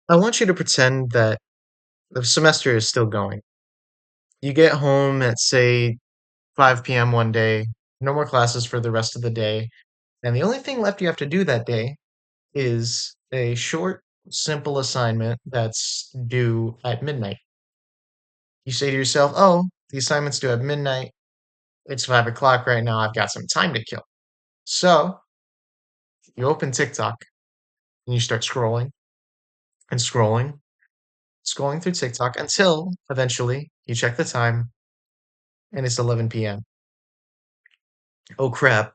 I want you to pretend that the semester is still going. You get home at, say, 5 p.m. one day, no more classes for the rest of the day, and the only thing left you have to do that day is a short, simple assignment that's due at midnight. You say to yourself, oh, the assignment's due at midnight. It's 5 o'clock right now. I've got some time to kill. So you open TikTok and you start scrolling and scrolling through TikTok until eventually you check the time and it's 11 p.m. Oh crap,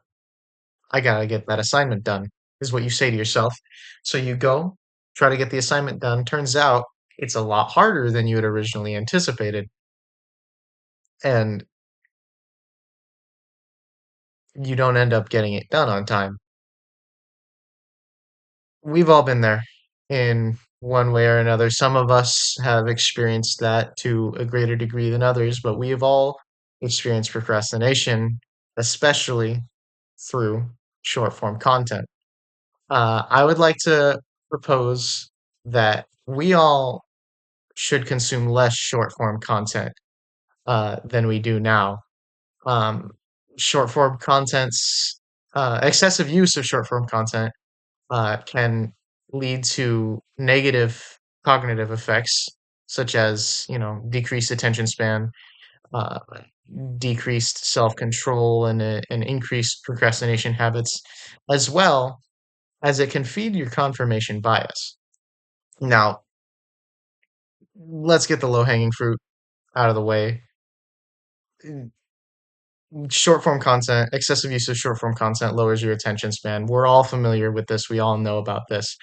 I gotta get that assignment done, is what you say to yourself. So you go, try to get the assignment done. Turns out it's a lot harder than you had originally anticipated, and you don't end up getting it done on time. We've all been there in one way or another. Some of us have experienced that to a greater degree than others, but we have all experienced procrastination, especially through short form content. I would like to propose that we all should consume less short form content than we do now. Um, Short form content's excessive use of short form content can lead to negative cognitive effects, such as decreased attention span, uh, decreased self control, and increased procrastination habits, as well as it can feed your confirmation bias. Now, let's get the low hanging fruit out of the way. Short form content, excessive use of short form content lowers your attention span. We're all familiar with this. We all know about this.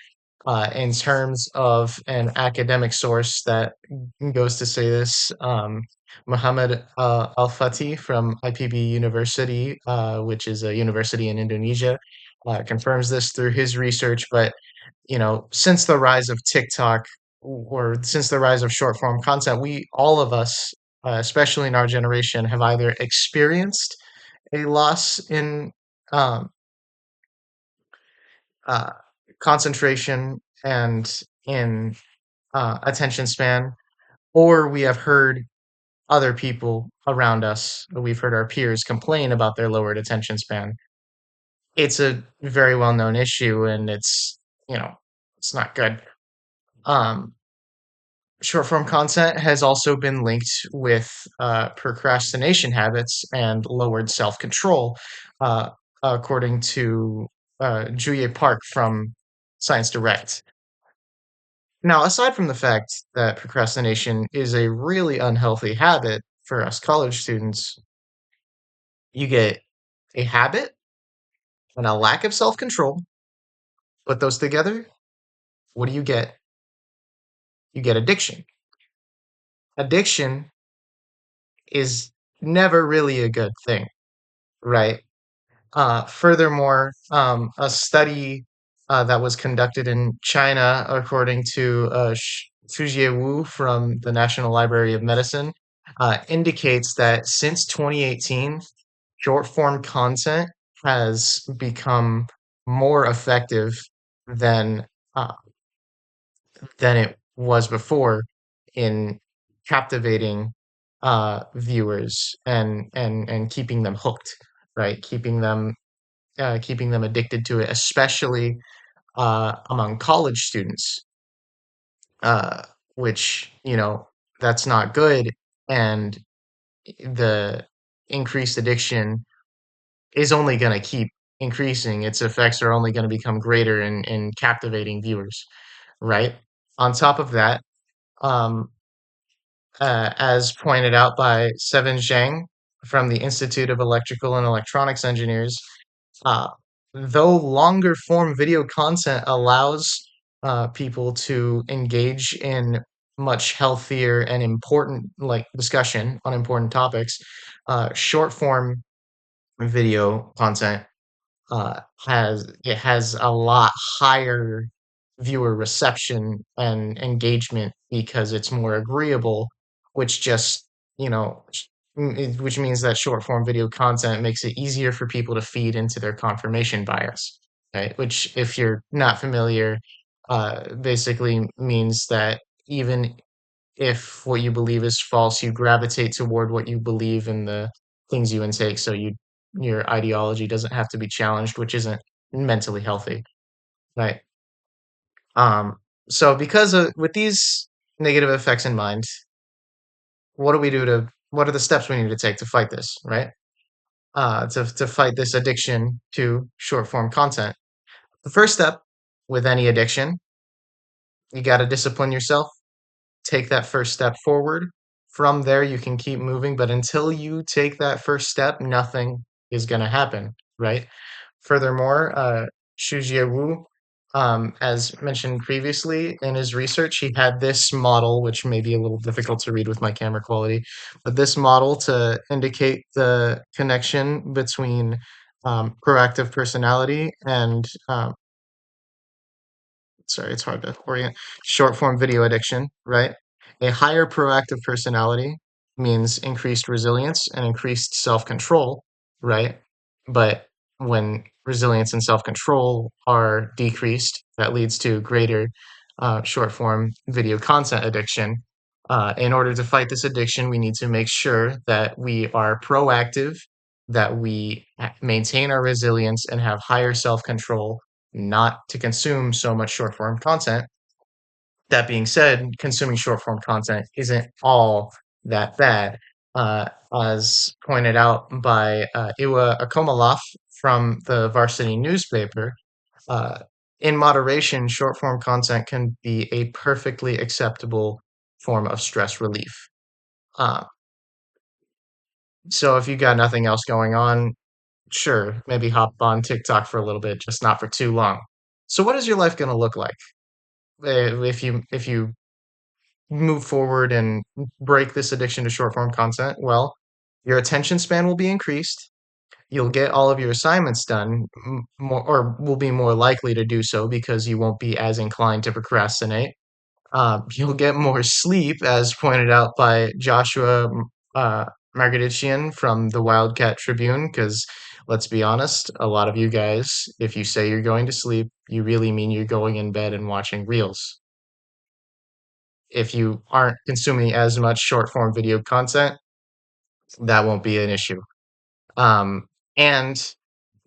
In terms of an academic source that goes to say this, Muhammad Al Fatih from IPB University, which is a university in Indonesia, confirms this through his research. But since the rise of TikTok or since the rise of short form content, we all of us, especially in our generation, have either experienced a loss in um, uh, concentration and in attention span, or we have heard other people around us, we've heard our peers complain about their lowered attention span. It's a very well known issue, and you know, it's not good. Um, Short form content has also been linked with procrastination habits and lowered self control, uh, according to Julia Park from Science Direct. Now, aside from the fact that procrastination is a really unhealthy habit for us college students, you get a habit and a lack of self control. Put those together, what do you get? You get addiction. Addiction is never really a good thing, right? Furthermore, a study that was conducted in China, according to Fujie Wu from the National Library of Medicine, indicates that since 2018, short form content has become more effective than uh, than it was before in captivating viewers and keeping them hooked, right? Keeping them addicted to it, especially among college students, uh, which that's not good, and the increased addiction is only going to keep increasing. Its effects are only going to become greater in captivating viewers, right? On top of that, um, as pointed out by Seven Zhang from the Institute of Electrical and Electronics Engineers, uh, though longer form video content allows people to engage in much healthier and important like discussion on important topics, short form video content has a lot higher viewer reception and engagement because it's more agreeable, which just which means that short form video content makes it easier for people to feed into their confirmation bias, right? Which, if you're not familiar, basically means that even if what you believe is false, you gravitate toward what you believe in the things you intake. So your ideology doesn't have to be challenged, which isn't mentally healthy, right? Um, so because of with these negative effects in mind, what do we do to what are the steps we need to take to fight this, right? To fight this addiction to short form content. The first step with any addiction, you got to discipline yourself, take that first step forward. From there, you can keep moving, but until you take that first step, nothing is going to happen, right? Furthermore, Xu Wu, as mentioned previously in his research, he had this model, which may be a little difficult to read with my camera quality, but this model to indicate the connection between proactive personality and sorry, it's hard to orient, short form video addiction, right? A higher proactive personality means increased resilience and increased self control, right? But when resilience and self control are decreased, that leads to greater short form video content addiction. In order to fight this addiction, we need to make sure that we are proactive, that we maintain our resilience and have higher self control not to consume so much short form content. That being said, consuming short form content isn't all that bad. As pointed out by Iwa Akomaloff from the Varsity newspaper, uh, in moderation, short form content can be a perfectly acceptable form of stress relief. Uh, so if you got nothing else going on, sure, maybe hop on TikTok for a little bit, just not for too long. So what is your life going to look like? If you move forward and break this addiction to short form content, well, your attention span will be increased. You'll get all of your assignments done more, or will be more likely to do so because you won't be as inclined to procrastinate. You'll get more sleep, as pointed out by Joshua uh, Margaritsian from the Wildcat Tribune, because let's be honest, a lot of you guys, if you say you're going to sleep, you really mean you're going in bed and watching reels. If you aren't consuming as much short form video content, that won't be an issue. And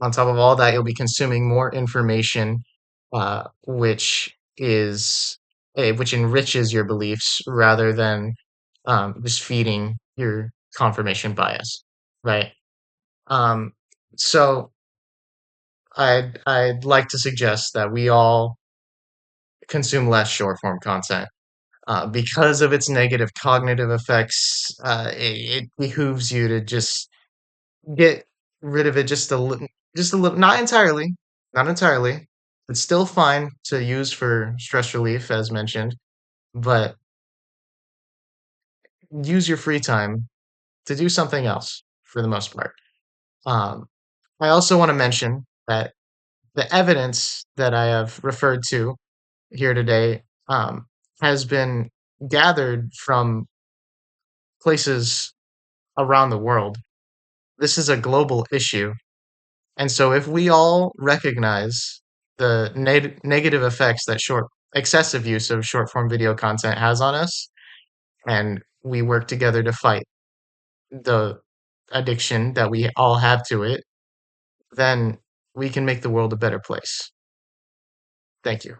on top of all that, you'll be consuming more information, which is which enriches your beliefs rather than just feeding your confirmation bias, right? Um, so I'd like to suggest that we all consume less short form content. Because of its negative cognitive effects, it behooves you to just get rid of it just a little, not entirely. It's still fine to use for stress relief, as mentioned, but use your free time to do something else for the most part. Um, I also want to mention that the evidence that I have referred to here today has been gathered from places around the world. This is a global issue. And so if we all recognize the negative effects that short excessive use of short form video content has on us, and we work together to fight the addiction that we all have to it, then we can make the world a better place. Thank you.